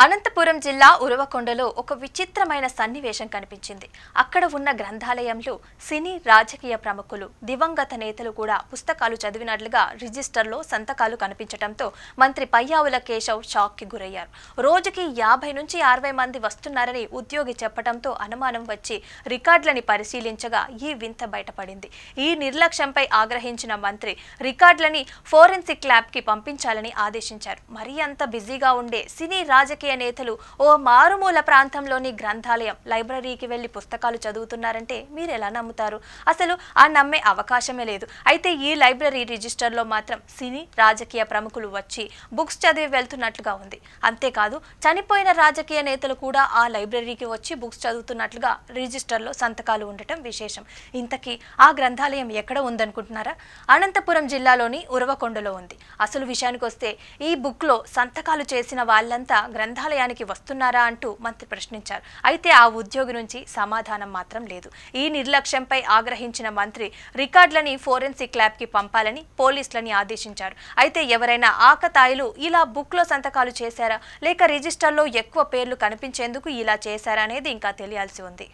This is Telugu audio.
అనంతపురం జిల్లా ఉరవకొండలో ఒక విచిత్రమైన సన్నివేశం కనిపించింది. అక్కడ ఉన్న గ్రంథాలయంలో సినీ రాజకీయ ప్రముఖులు, దివంగత నేతలు కూడా పుస్తకాలు చదివినట్లుగా రిజిస్టర్లో సంతకాలు కనిపించడంతో మంత్రి పయ్యావుల కేశవ్ షాక్కి గురయ్యారు. రోజుకి 50 నుంచి 60 మంది వస్తున్నారని ఉద్యోగి చెప్పడంతో అనుమానం వచ్చి రికార్డులని పరిశీలించగా ఈ వింత బయటపడింది. ఈ నిర్లక్ష్యంపై ఆగ్రహించిన మంత్రి రికార్డులని ఫోరెన్సిక్ ల్యాబ్కి పంపించాలని ఆదేశించారు. మరీ అంత బిజీగా ఉండే సినీ రాజకీయ నేతలు ఓ మారుమూల ప్రాంతంలోని గ్రంథాలయం లైబ్రరీకి వెళ్లి పుస్తకాలు చదువుతున్నారంటే మీరు ఎలా నమ్ముతారు? అసలు ఆ నమ్మే అవకాశమే లేదు. అయితే ఈ లైబ్రరీ రిజిస్టర్లో మాత్రం సినీ రాజకీయ ప్రముఖులు వచ్చి బుక్స్ చదివి వెళ్తున్నట్లుగా ఉంది. అంతేకాదు చనిపోయిన రాజకీయ నేతలు కూడా ఆ లైబ్రరీకి వచ్చి బుక్స్ చదువుతున్నట్లుగా రిజిస్టర్లో సంతకాలు ఉండటం విశేషం. ఇంతకీ ఆ గ్రంథాలయం ఎక్కడ ఉందనుకుంటున్నారా? అనంతపురం జిల్లాలోని ఉరవకొండలో ఉంది. అసలు విషయానికి వస్తే ఈ బుక్లో సంతకాలు చేసిన వాళ్ళంతా గ్రంథాలయానికి వస్తున్నారా అంటూ మంత్రి ప్రశ్నించారు. అయితే ఆ ఉద్యోగి నుంచి సమాధానం మాత్రం లేదు. ఈ నిర్లక్ష్యంపై ఆగ్రహించిన మంత్రి రికార్డులని ఫోరెన్సిక్ ల్యాబ్కి పంపాలని పోలీసులని ఆదేశించారు. అయితే ఎవరైనా ఆకతాయిలు ఇలా బుక్లో సంతకాలు చేశారా లేక రిజిస్టర్లో ఎక్కువ పేర్లు కనిపించేందుకు ఇలా చేశారా అనేది ఇంకా తెలియాల్సి ఉంది.